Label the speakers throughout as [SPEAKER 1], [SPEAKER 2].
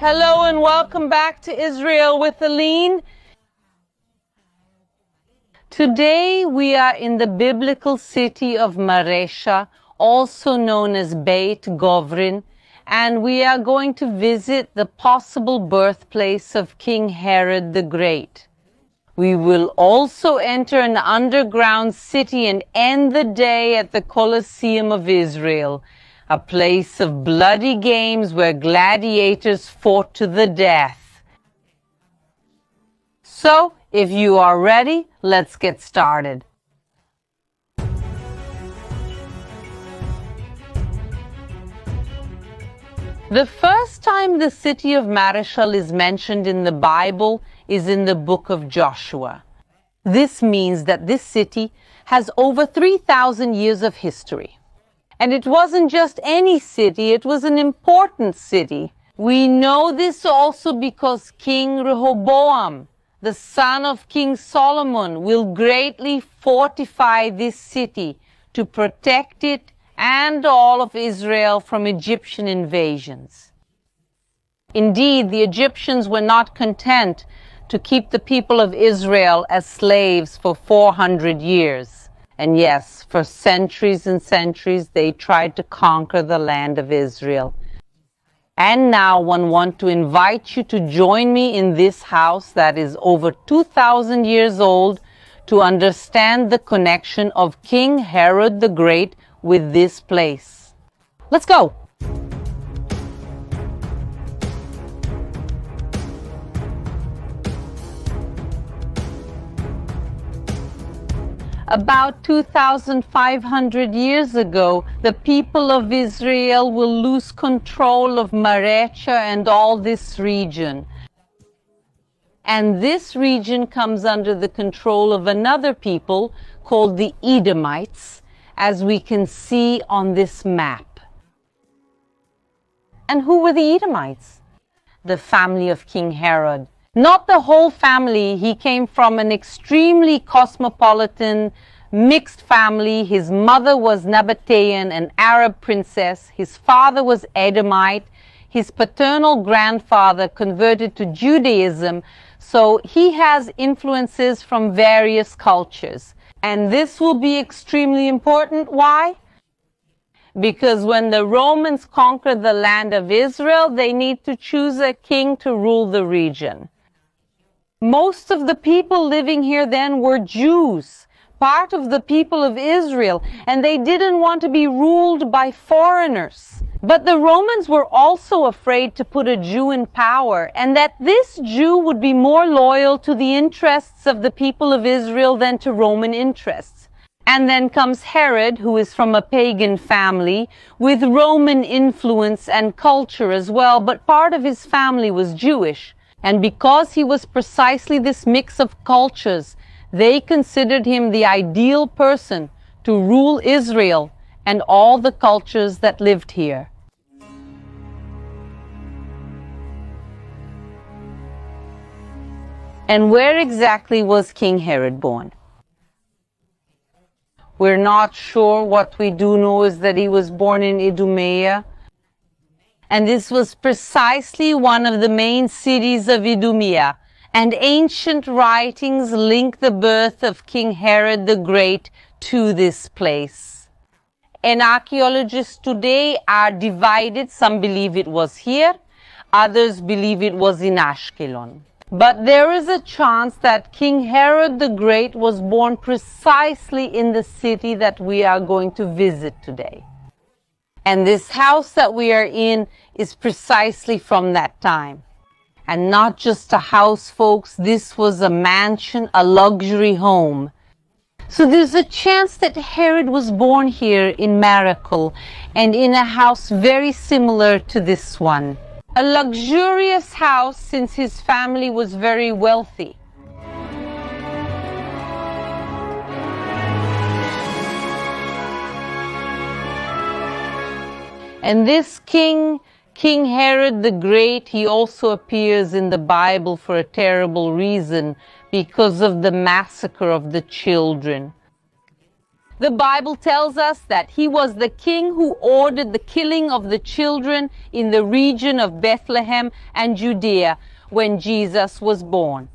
[SPEAKER 1] Hello and welcome back to Israel with Aline. Today we are in the biblical city of Maresha, also known as BEIT GOVRIN, and we are going to visit the possible birthplace of King Herod the Great. We will also enter an underground city and end the day at the Colosseum of Israel, a place of bloody games where gladiators fought to the death. So, if you are ready, let's get started. The first time the city of Maresha is mentioned in the Bible is in the book of Joshua. This means that this city has over 3,000 years of history. And it wasn't just any city, it was an important city. We know this also because King Rehoboam, the son of King Solomon, will greatly fortify this city to protect it and all of Israel from Egyptian invasions. Indeed, the Egyptians were not content to keep the people of Israel as slaves for 400 years. And yes, for centuries and centuries, they tried to conquer the land of Israel. And now I want to invite you to join me in this house that is over 2,000 years old to understand the connection of King Herod the Great with this place. Let's go! About 2,500 years ago, the people of Israel will lose control of Maresha and all this region. And this region comes under the control of another people called the Edomites, as we can see on this map. And who were the Edomites? The family of King Herod. Not the whole family. He came from an extremely cosmopolitan, mixed family. His mother was Nabatean, an Arab princess. His father was Edomite. His paternal grandfather converted to Judaism. So he has influences from various cultures. And this will be extremely important. Why? Because when the Romans conquered the land of Israel, they need to choose a king to rule the region. Most of the people living here then were Jews, part of the people of Israel, and they didn't want to be ruled by foreigners. But the Romans were also afraid to put a Jew in power, and that this Jew would be more loyal to the interests of the people of Israel than to Roman interests. And then comes Herod, who is from a pagan family, with Roman influence and culture as well, but part of his family was Jewish. And because he was precisely this mix of cultures, they considered him the ideal person to rule Israel and all the cultures that lived here. And where exactly was King Herod born? We're not sure. What we do know is that he was born in Idumea. And this was precisely one of the main cities of Idumea, and ancient writings link the birth of King Herod the Great to this place. And archaeologists today are divided. Some believe it was here, others believe it was in Ashkelon. But there is a chance that King Herod the Great was born precisely in the city that we are going to visit today. And this house that we are in is precisely from that time. And not just a house, folks, this was a mansion, a luxury home. So there's a chance that Herod was born here in Miracle and in a house very similar to this one. A luxurious house since his family was very wealthy. And this King Herod the Great, he also appears in the Bible for a terrible reason, because of the massacre of the children. The Bible tells us that he was the king who ordered the killing of the children in the region of Bethlehem and Judea when Jesus was born.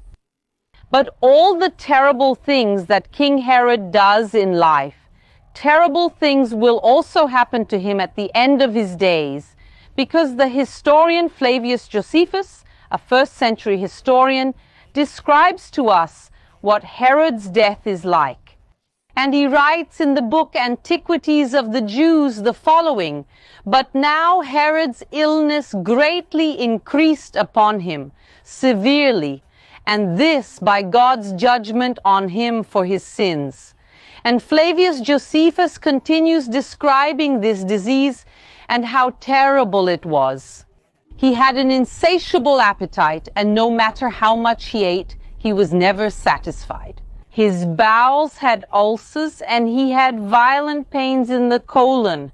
[SPEAKER 1] But all the terrible things that King Herod does in life, terrible things will also happen to him at the end of his days, because the historian Flavius Josephus, a first-century historian, describes to us what Herod's death is like. And he writes in the book Antiquities of the Jews the following: "But now Herod's illness greatly increased upon him, severely, and this by God's judgment on him for his sins." And Flavius Josephus continues describing this disease and how terrible it was. He had an insatiable appetite, and no matter how much he ate, he was never satisfied. His bowels had ulcers, and he had violent pains in the colon.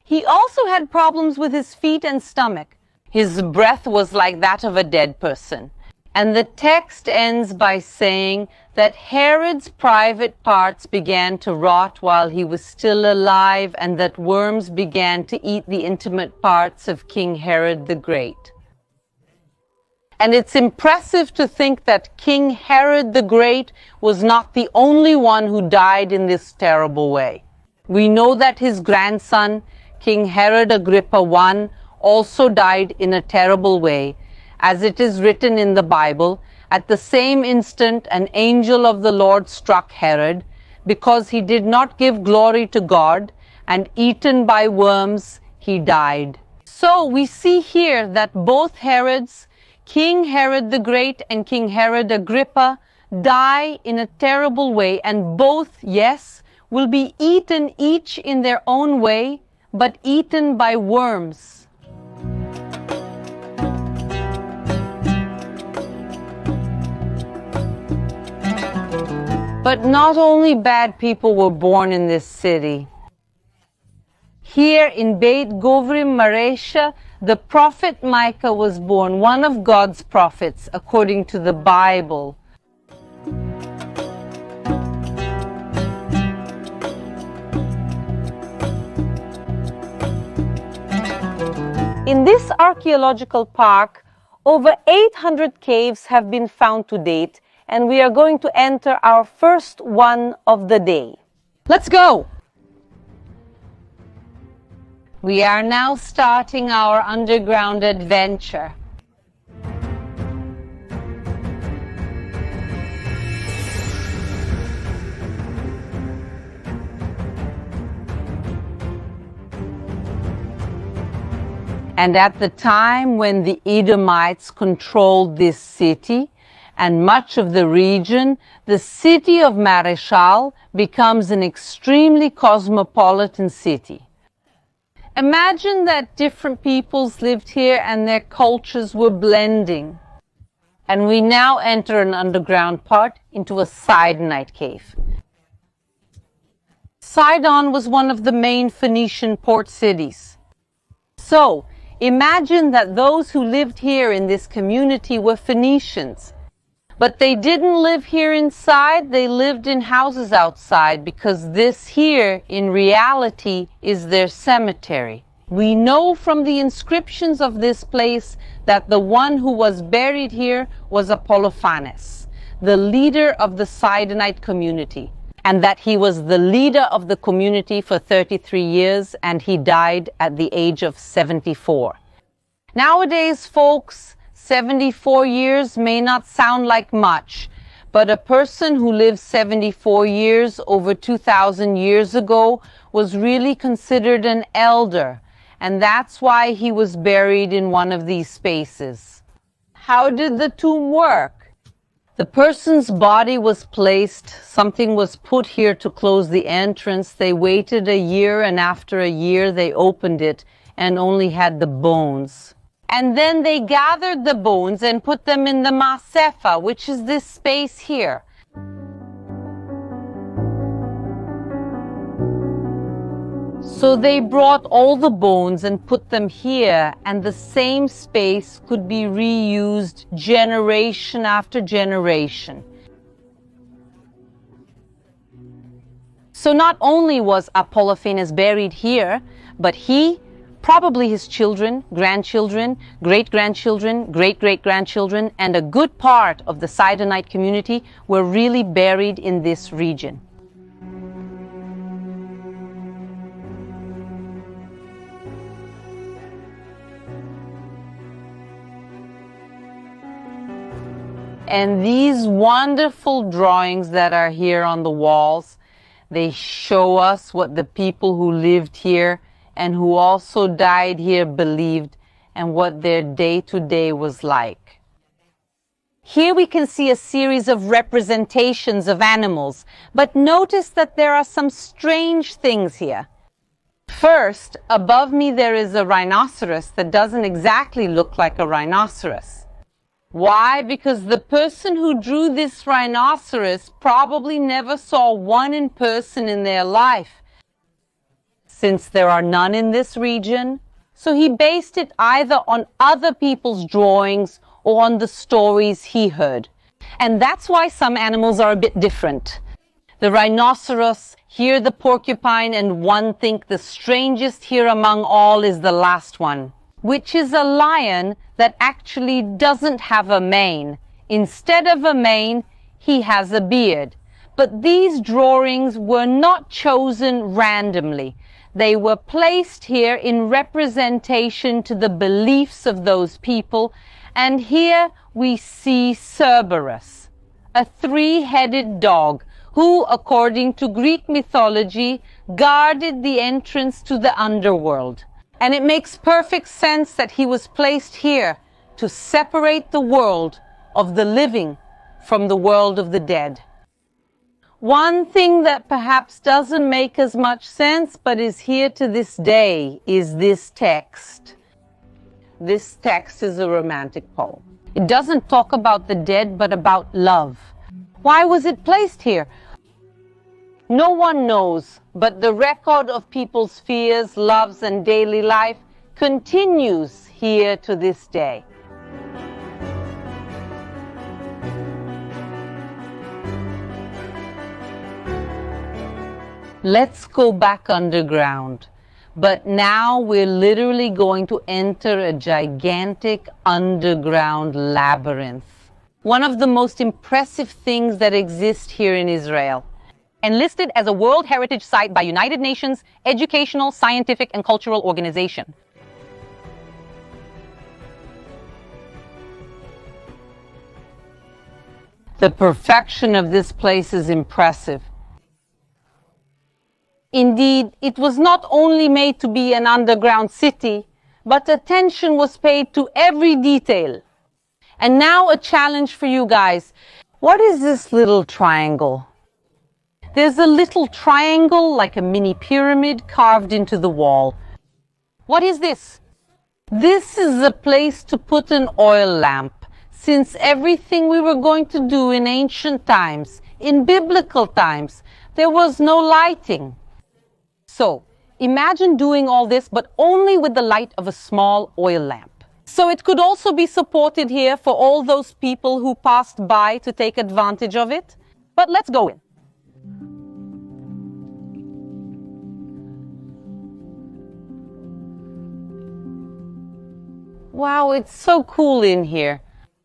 [SPEAKER 1] He also had problems with his feet and stomach. His breath was like that of a dead person. And the text ends by saying that Herod's private parts began to rot while he was still alive, and that worms began to eat the intimate parts of King Herod the Great. And it's impressive to think that King Herod the Great was not the only one who died in this terrible way. We know that his grandson, King Herod Agrippa I, also died in a terrible way. As it is written in the Bible, at the same instant an angel of the Lord struck Herod, because he did not give glory to God, and eaten by worms he died. So we see here that both Herods, King Herod the Great and King Herod Agrippa, die in a terrible way, and both, yes, will be eaten each in their own way, but eaten by worms. But not only bad people were born in this city. Here in BEIT GOVRIN, Maresha, the prophet Micah was born, one of God's prophets, according to the Bible. In this archaeological park, over 800 caves have been found to date, and we are going to enter our first one of the day. Let's go! We are now starting our underground adventure. And at the time when the Edomites controlled this city and much of the region, the city of Maresha becomes an extremely cosmopolitan city. Imagine that different peoples lived here and their cultures were blending. And we now enter an underground part into a Sidonite cave. Sidon was one of the main Phoenician port cities. So, imagine that those who lived here in this community were Phoenicians. But they didn't live here inside, they lived in houses outside, because this here, in reality, is their cemetery. We know from the inscriptions of this place that the one who was buried here was Apollophanes, the leader of the Sidonite community, and that he was the leader of the community for 33 years, and he died at the age of 74. Nowadays, folks, 74 years may not sound like much, but a person who lived 74 years over 2,000 years ago was really considered an elder, and that's why he was buried in one of these spaces. How did the tomb work? The person's body was placed, something was put here to close the entrance. They waited a year, and after a year they opened it and only had the bones. And then they gathered the bones and put them in the Masefa, which is this space here. So they brought all the bones and put them here, and the same space could be reused generation after generation. So not only was Apollophanes buried here, but he, probably his children, grandchildren, great-grandchildren, great-great-grandchildren, and a good part of the Sidonite community were really buried in this region. And these wonderful drawings that are here on the walls, they show us what the people who lived here and who also died here believed and what their day-to-day was like. Here we can see a series of representations of animals, but notice that there are some strange things here. First, above me there is a rhinoceros that doesn't exactly look like a rhinoceros. Why? Because the person who drew this rhinoceros probably never saw one in person in their life, since there are none in this region. So he based it either on other people's drawings or on the stories he heard. And that's why some animals are a bit different. The rhinoceros, here the porcupine, and one think the strangest here among all is the last one, which is a lion that actually doesn't have a mane. Instead of a mane, he has a beard. But these drawings were not chosen randomly. They were placed here in representation to the beliefs of those people. And here we see Cerberus, a three-headed dog who, according to Greek mythology, guarded the entrance to the underworld. And it makes perfect sense that he was placed here to separate the world of the living from the world of the dead. One thing that perhaps doesn't make as much sense, but is here to this day, is this text. This text is a romantic poem. It doesn't talk about the dead, but about love. Why was it placed here? No one knows, but the record of people's fears, loves, and daily life continues here to this day. Let's go back underground. But now we're literally going to enter a gigantic underground labyrinth. One of the most impressive things that exist here in Israel, and listed as a World Heritage Site by United Nations Educational, Scientific, and Cultural Organization. The perfection of this place is impressive. Indeed, it was not only made to be an underground city, but attention was paid to every detail. And now a challenge for you guys. What is this little triangle? There's a little triangle like a mini pyramid carved into the wall. What is this? This is a place to put an oil lamp, since everything we were going to do in ancient times, in biblical times, there was no lighting. So, imagine doing all this, but only with the light of a small oil lamp. So it could also be supported here for all those people who passed by to take advantage of it. But let's go in. Wow, it's so cool in here.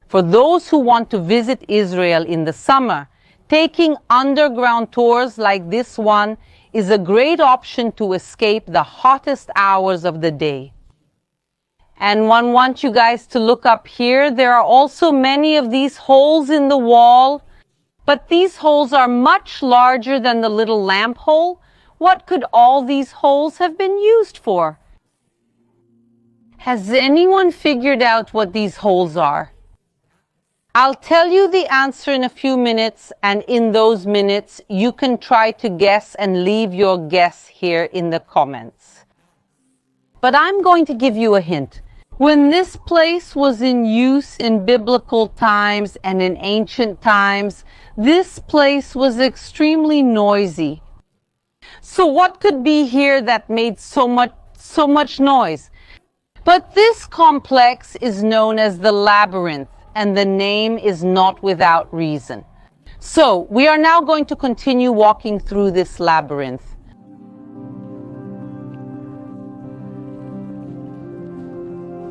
[SPEAKER 1] For those who want to visit Israel in the summer, taking underground tours like this one is a great option to escape the hottest hours of the day. And I want you guys to look up here. There are also many of these holes in the wall, but these holes are much larger than the little lamp hole. What could all these holes have been used for? Has anyone figured out what these holes are? I'll tell you the answer in a few minutes, and in those minutes, you can try to guess and leave your guess here in the comments. But I'm going to give you a hint. When this place was in use in biblical times and in ancient times, this place was extremely noisy. So what could be here that made so much noise? But this complex is known as the labyrinth, and the name is not without reason. So we are now going to continue walking through this labyrinth.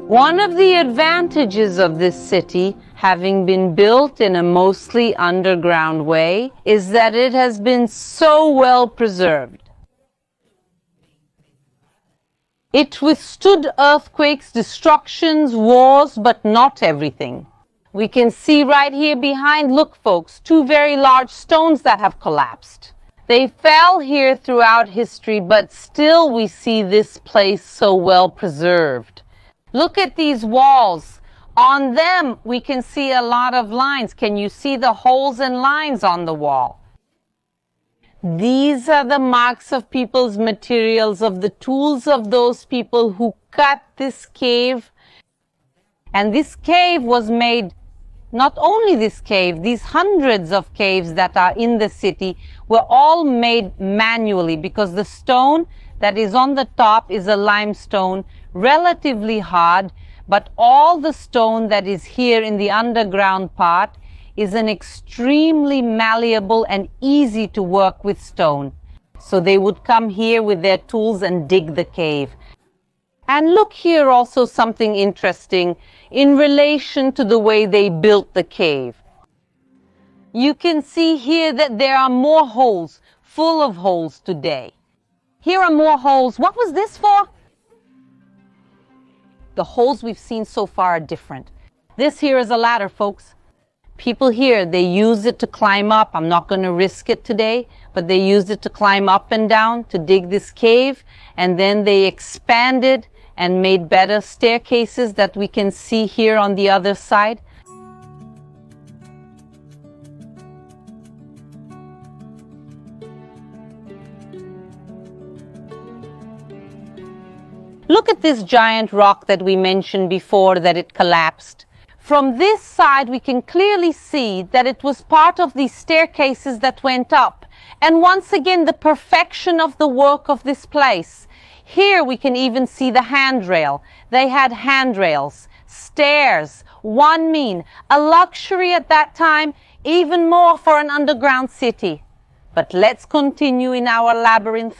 [SPEAKER 1] One of the advantages of this city, having been built in a mostly underground way, is that it has been so well preserved. It withstood earthquakes, destructions, wars, but not everything. We can see right here behind, look folks, two very large stones that have collapsed. They fell here throughout history, but still we see this place so well preserved. Look at these walls. On them we can see a lot of lines. Can you see the holes and lines on the wall? These are the marks of people's materials, of the tools of those people who cut this cave. And this cave was made, not only this cave, these hundreds of caves that are in the city were all made manually, because the stone that is on the top is a limestone, relatively hard, but all the stone that is here in the underground part is an extremely malleable and easy to work with stone. So they would come here with their tools and dig the cave. And look here also something interesting in relation to the way they built the cave. You can see here that there are more holes, full of holes today. Here are more holes. What was this for? The holes we've seen so far are different. This here is a ladder, folks. People here, they use it to climb up. I'm not going to risk it today, but they used it to climb up and down to dig this cave, and then they expanded and made better staircases that we can see here on the other side. Look at this giant rock that we mentioned before, that it collapsed. From this side, we can clearly see that it was part of these staircases that went up. And once again, the perfection of the work of this place. Here we can even see the handrail. They had handrails, stairs, one mean, a luxury at that time, even more for an underground city. But let's continue in our labyrinth.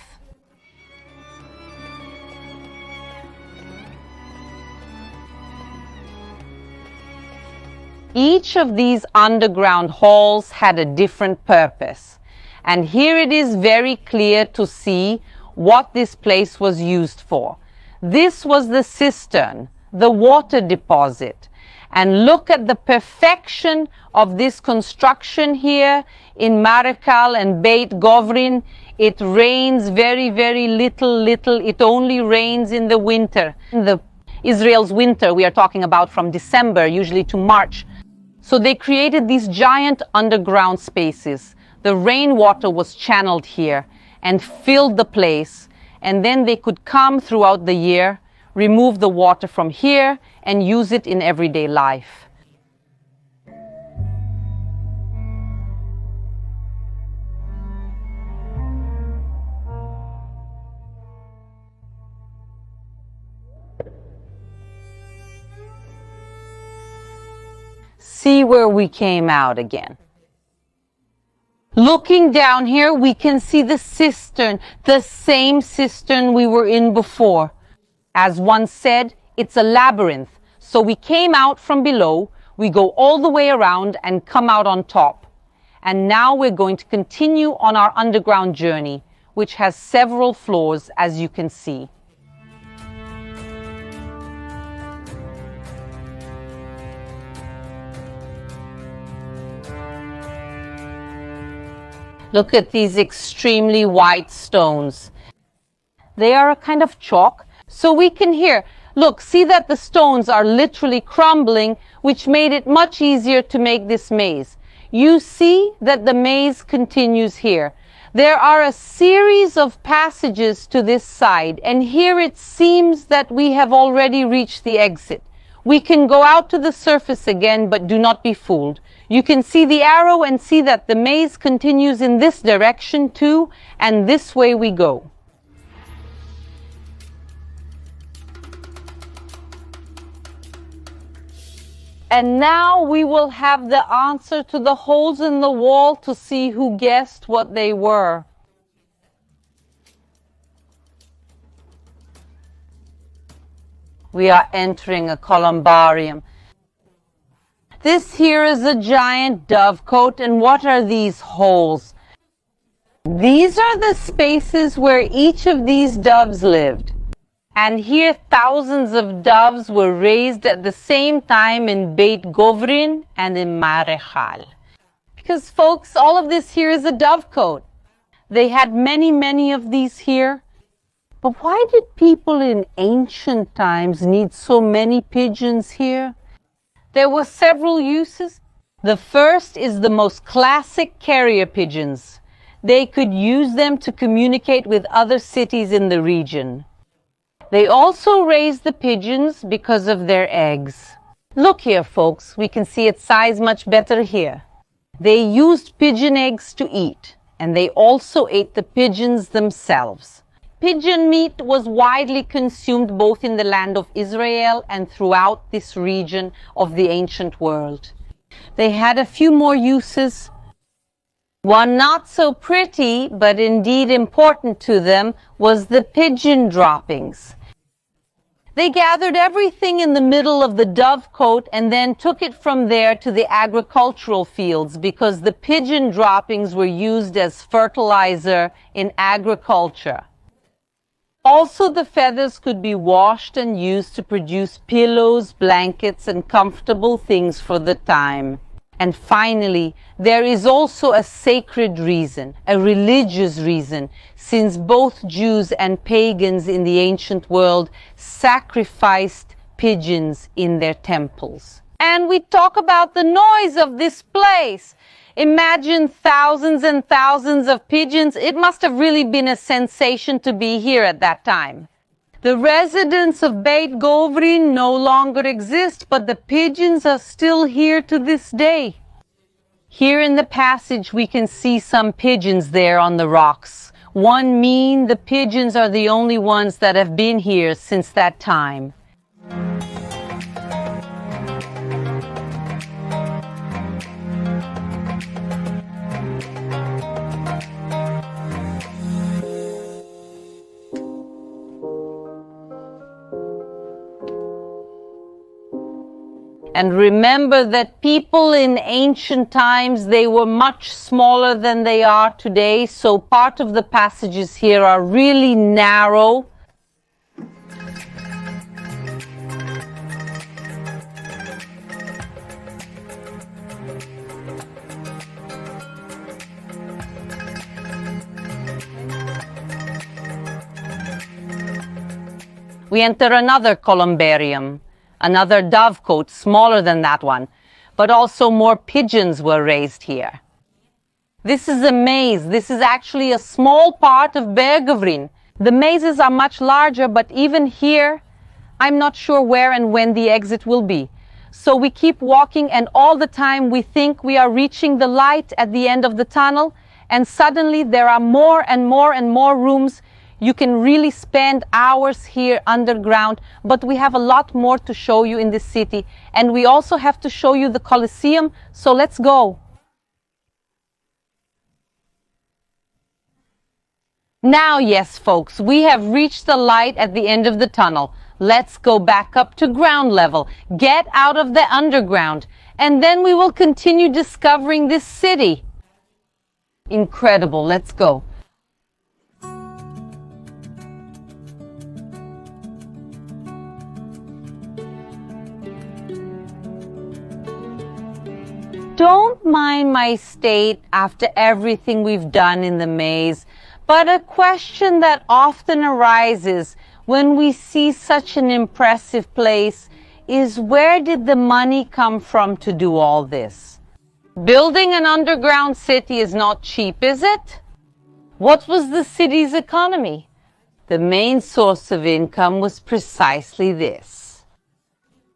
[SPEAKER 1] Each of these underground halls had a different purpose. And here it is very clear to see what this place was used for. This was the cistern, the water deposit. And look at the perfection of this construction here in Maresha and BEIT GOVRIN. It rains very, very little. It only rains in the winter. In Israel's winter, we are talking about from December, usually to March. So they created these giant underground spaces. The rainwater was channeled here and filled the place. And then they could come throughout the year, remove the water from here, and use it in everyday life. See where we came out again. Looking down here, we can see the cistern, the same cistern we were in before. As one said, it's a labyrinth. So we came out from below, we go all the way around and come out on top. And now we're going to continue on our underground journey, which has several floors, as you can see. Look at these extremely white stones. They are a kind of chalk, so we can hear. Look, see that the stones are literally crumbling, which made it much easier to make this maze. You see that the maze continues here. There are a series of passages to this side, and here it seems that we have already reached the exit. We can go out to the surface again, but do not be fooled. You can see the arrow and see that the maze continues in this direction too, and this way we go. And now we will have the answer to the holes in the wall to see who guessed what they were. We are entering a columbarium. This here is a giant dovecote, and what are these holes? These are the spaces where each of these doves lived. And here thousands of doves were raised at the same time in BEIT GOVRIN and in Maresha. Because folks, all of this here is a dovecote. They had many of these here. But why did people in ancient times need so many pigeons here? There were several uses. The first is the most classic carrier pigeons. They could use them to communicate with other cities in the region. They also raised the pigeons because of their eggs. Look here, folks, we can see its size much better here. They used pigeon eggs to eat, and they also ate the pigeons themselves. Pigeon meat was widely consumed both in the land of Israel and throughout this region of the ancient world. They had a few more uses. One not so pretty, but indeed important to them, was the pigeon droppings. They gathered everything in the middle of the dovecote and then took it from there to the agricultural fields because the pigeon droppings were used as fertilizer in agriculture. Also, the feathers could be washed and used to produce pillows, blankets, and comfortable things for the time. And finally, there is also a sacred reason, a religious reason, since both Jews and pagans in the ancient world sacrificed pigeons in their temples. And we talk about the noise of this place. Imagine thousands and thousands of pigeons. It must have really been a sensation to be here at that time. The residents of BEIT GOVRIN no longer exist, but the pigeons are still here to this day. Here in the passage we can see some pigeons there on the rocks. One mean the pigeons are the only ones that have been here since that time. And remember that people in ancient times, they were much smaller than they are today, so part of the passages here are really narrow. We enter another columbarium. Another dovecote, smaller than that one, but also more pigeons were raised here. This is a maze. This is actually a small part of BEIT GOVRIN. The mazes are much larger, but even here, I'm not sure where and when the exit will be. So we keep walking, and all the time we think we are reaching the light at the end of the tunnel, and suddenly there are more and more rooms. You can really spend hours here underground, but we have a lot more to show you in this city. And we also have to show you the Colosseum, so let's go. Now, yes, folks, we have reached the light at the end of the tunnel. Let's go back up to ground level, get out of the underground, and then we will continue discovering this city. Incredible, let's go. Don't mind my state after everything we've done in the maze, but a question that often arises when we see such an impressive place is, where did the money come from to do all this? Building an underground city is not cheap, is it? What was the city's economy? The main source of income was precisely this.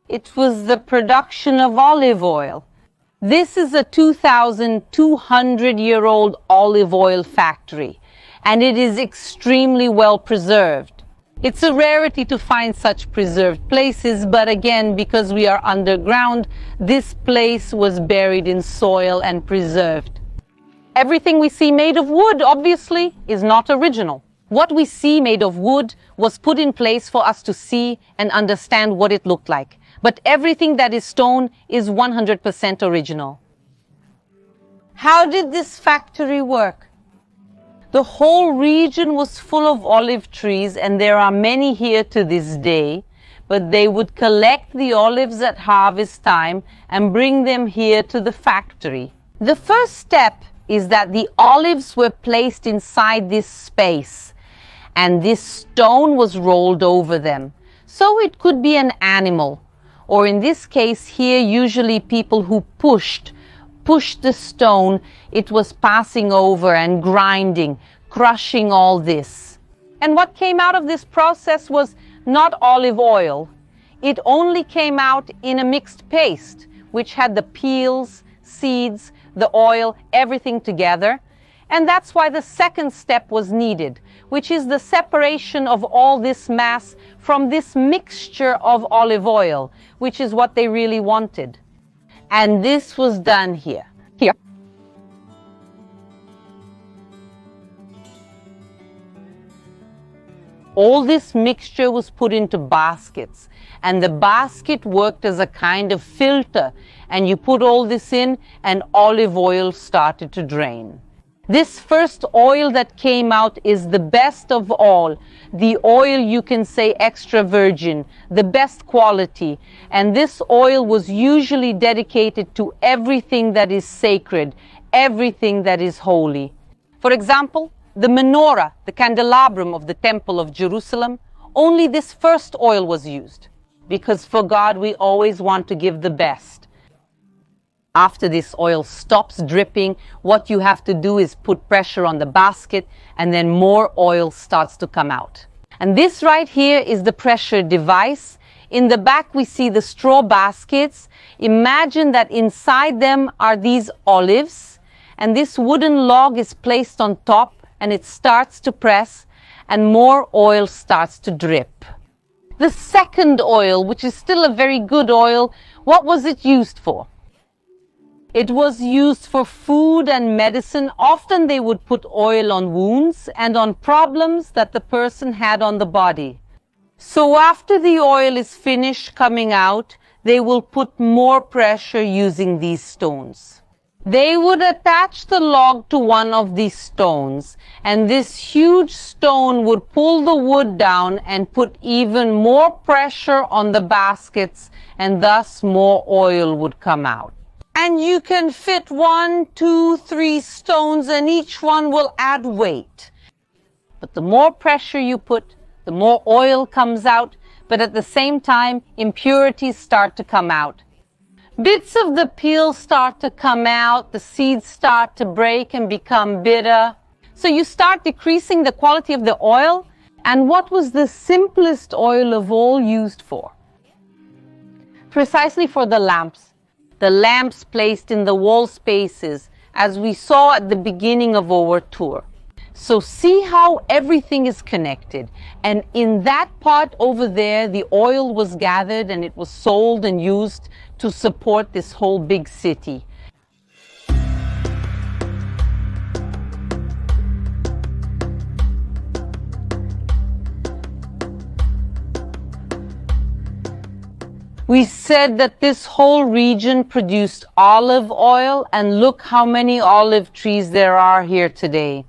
[SPEAKER 1] It was the production of olive oil. This is a 2,200-year-old olive oil factory, and it is extremely well preserved. It's a rarity to find such preserved places, but again, because we are underground, this place was buried in soil and preserved. Everything we see made of wood, obviously, is not original. What we see made of wood was put in place for us to see and understand what it looked like. But everything that is stone is 100% original. How did this factory work? The whole region was full of olive trees, and there are many here to this day, but they would collect the olives at harvest time and bring them here to the factory. The first step is that the olives were placed inside this space, and this stone was rolled over them. So it could be an animal, or in this case here, usually people who pushed the stone. It was passing over and grinding, crushing all this. And what came out of this process was not olive oil. It only came out in a mixed paste, which had the peels, seeds, the oil, everything together. And that's why the second step was needed, which is the separation of all this mass from this mixture of olive oil, which is what they really wanted. And this was done here. All this mixture was put into baskets, and the basket worked as a kind of filter, and you put all this in and olive oil started to drain. This first oil that came out is the best of all. The oil, you can say, extra virgin, the best quality. And this oil was usually dedicated to everything that is sacred, everything that is holy. For example, the menorah, the candelabrum of the Temple of Jerusalem, only this first oil was used, because for God we always want to give the best. After this oil stops dripping, what you have to do is put pressure on the basket, and then more oil starts to come out. And this right here is the pressure device. In the back we see the straw baskets. Imagine that inside them are these olives, and this wooden log is placed on top, and it starts to press, and more oil starts to drip. The second oil, which is still a very good oil, what was it used for? It was used for food and medicine. Often they would put oil on wounds and on problems that the person had on the body. So after the oil is finished coming out, they will put more pressure using these stones. They would attach the log to one of these stones, and this huge stone would pull the wood down and put even more pressure on the baskets, and thus more oil would come out. And you can fit 1, 2, 3 stones, and each one will add weight. But the more pressure you put, the more oil comes out, but at the same time, impurities start to come out. Bits of the peel start to come out, the seeds start to break and become bitter. So you start decreasing the quality of the oil. And what was the simplest oil of all used for? Precisely for the lamps. The lamps placed in the wall spaces, as we saw at the beginning of our tour. So see how everything is connected. And in that part over there, the oil was gathered and it was sold and used to support this whole big city. We said that this whole region produced olive oil, and look how many olive trees there are here today.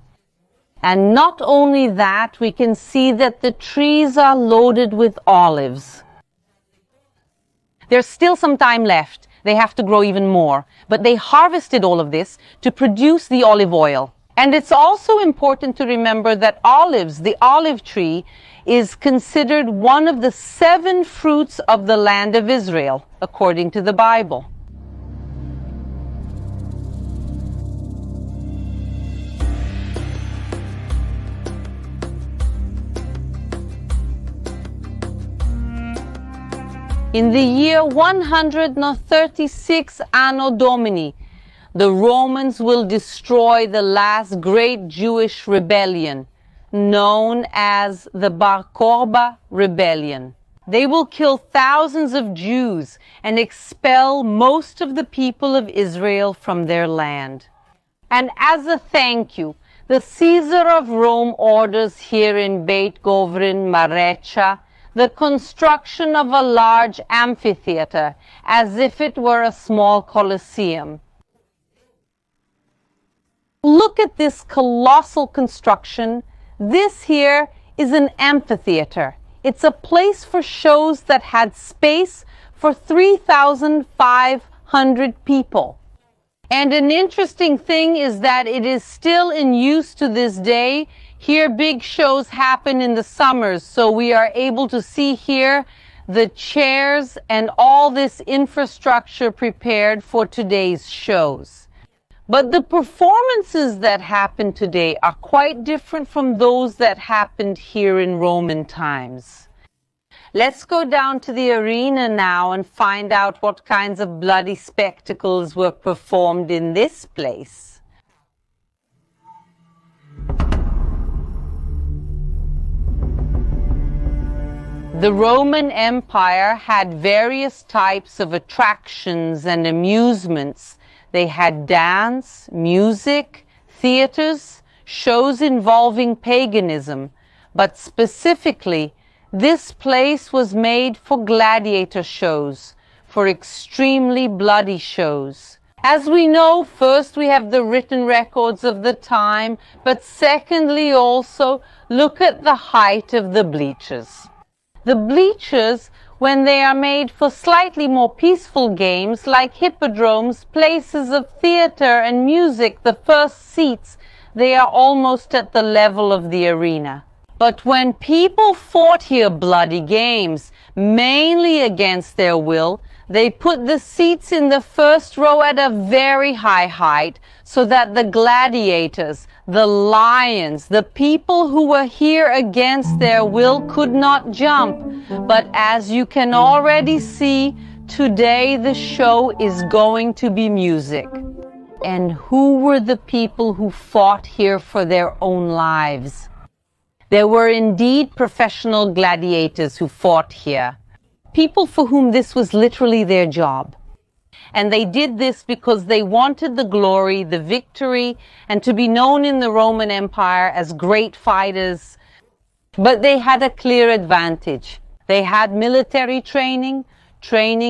[SPEAKER 1] And not only that, we can see that the trees are loaded with olives. There's still some time left. They have to grow even more. But they harvested all of this to produce the olive oil. And it's also important to remember that olives, the olive tree, is considered one of the 7 fruits of the land of Israel, according to the Bible. In the year 136 Anno Domini, the Romans will destroy the last great Jewish rebellion, known as the Bar Korba Rebellion. They will kill thousands of Jews and expel most of the people of Israel from their land. And as a thank you, the Caesar of Rome orders here in BEIT GOVRIN, Maresha, the construction of a large amphitheater, as if it were a small colosseum. Look at this colossal construction. This here is an amphitheater. It's a place for shows that had space for 3,500 people. And an interesting thing is that it is still in use to this day. Here big shows happen in the summers, so we are able to see here the chairs and all this infrastructure prepared for today's shows. But the performances that happen today are quite different from those that happened here in Roman times. Let's go down to the arena now and find out what kinds of bloody spectacles were performed in this place. The Roman Empire had various types of attractions and amusements. They had dance, music, theaters, shows involving paganism, but specifically, this place was made for gladiator shows, for extremely bloody shows. As we know, first we have the written records of the time, but secondly also, look at the height of the bleachers. The bleachers, when they are made for slightly more peaceful games like hippodromes, places of theater and music, the first seats, they are almost at the level of the arena. But when people fought here bloody games, mainly against their will, they put the seats in the first row at a very high height so that the gladiators, the lions, the people who were here against their will could not jump. But as you can already see, today the show is going to be music. And who were the people who fought here for their own lives? There were indeed professional gladiators who fought here, people for whom this was literally their job. And they did this because they wanted the glory, the victory, and to be known in the Roman Empire as great fighters. But they had a clear advantage. They had military training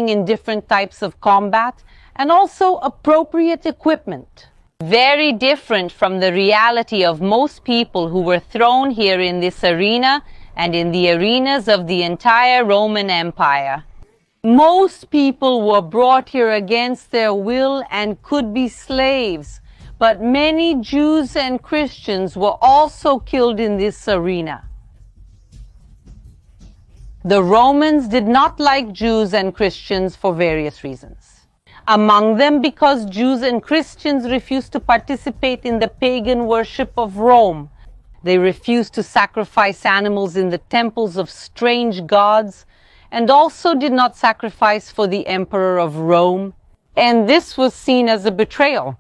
[SPEAKER 1] in different types of combat, and also appropriate equipment. Very different from the reality of most people who were thrown here in this arena and in the arenas of the entire Roman Empire. Most people were brought here against their will and could be slaves, but many Jews and Christians were also killed in this arena. The Romans did not like Jews and Christians for various reasons. Among them, because Jews and Christians refused to participate in the pagan worship of Rome. They refused to sacrifice animals in the temples of strange gods, and also did not sacrifice for the emperor of Rome. And this was seen as a betrayal.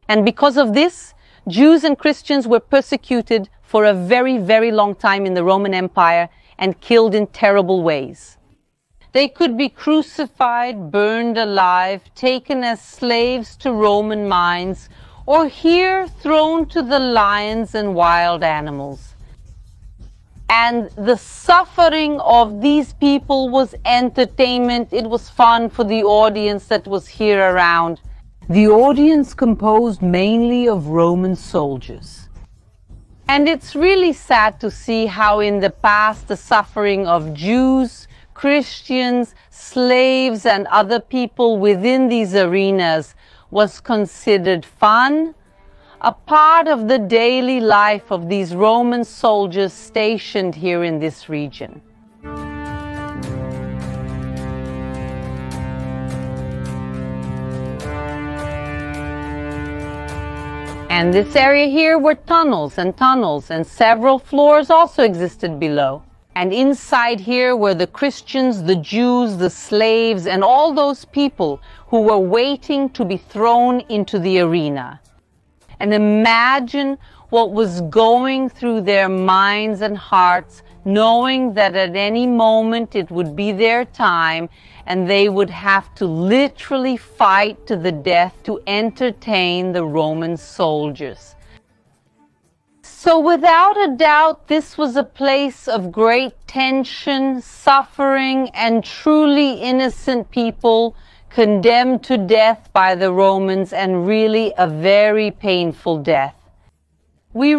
[SPEAKER 1] And because of this, Jews and Christians were persecuted for a very, very long time in the Roman Empire and killed in terrible ways. They could be crucified, burned alive, taken as slaves to Roman mines, or here thrown to the lions and wild animals. And the suffering of these people was entertainment. It was fun for the audience that was here around. The audience composed mainly of Roman soldiers. And it's really sad to see how in the past the suffering of Jews, Christians, slaves, and other people within these arenas was considered fun, a part of the daily life of these Roman soldiers stationed here in this region. And this area here were tunnels, and several floors also existed below. And inside here were the Christians, the Jews, the slaves, and all those people who were waiting to be thrown into the arena. And imagine what was going through their minds and hearts, knowing that at any moment it would be their time and they would have to literally fight to the death to entertain the Roman soldiers. So without a doubt, this was a place of great tension, suffering, and truly innocent people condemned to death by the Romans, and really a very painful death. We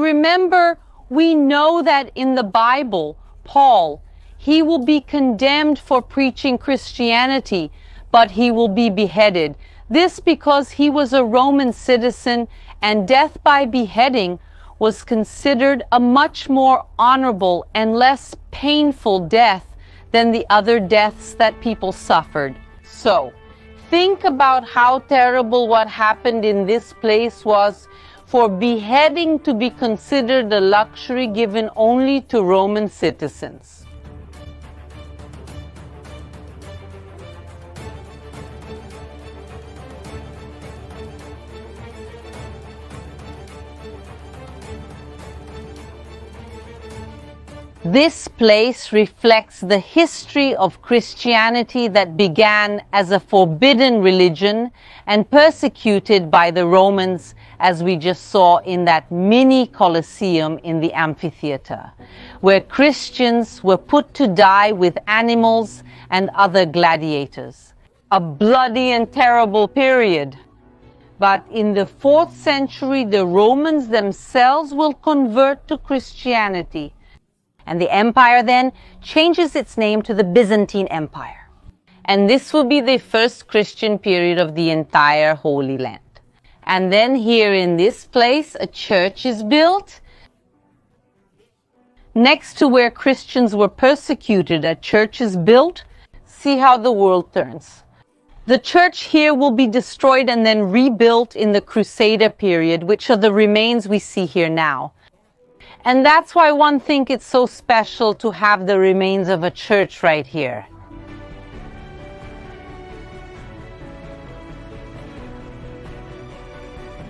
[SPEAKER 1] know that in the Bible, Paul, he will be condemned for preaching Christianity, but he will be beheaded. This because he was a Roman citizen, and death by beheading was considered a much more honorable and less painful death than the other deaths that people suffered. So, think about how terrible what happened in this place was for beheading to be considered a luxury given only to Roman citizens. This place reflects the history of Christianity that began as a forbidden religion and persecuted by the Romans, as we just saw in that mini Colosseum in the Amphitheater, where Christians were put to die with animals and other gladiators. A bloody and terrible period. But in the 4th century, the Romans themselves will convert to Christianity. And the empire then changes its name to the Byzantine Empire. And this will be the first Christian period of the entire Holy Land. And then here in this place, a church is built. Next to where Christians were persecuted, a church is built. See how the world turns. The church here will be destroyed and then rebuilt in the Crusader period, which are the remains we see here now. And that's why one thinks it's so special to have the remains of a church right here.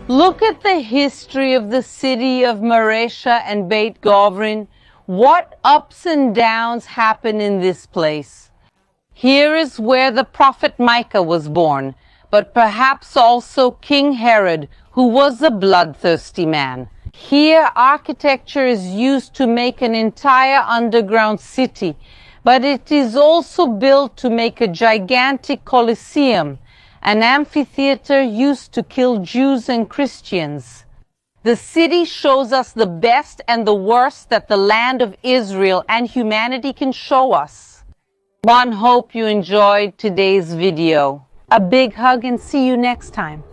[SPEAKER 1] Look at the history of the city of Maresha and BEIT GOVRIN. What ups and downs happen in this place. Here is where the prophet Micah was born, but perhaps also King Herod, who was a bloodthirsty man. Here, architecture is used to make an entire underground city, but it is also built to make a gigantic Colosseum, an amphitheater used to kill Jews and Christians. The city shows us the best and the worst that the land of Israel and humanity can show us. One hope you enjoyed today's video. A big hug and see you next time.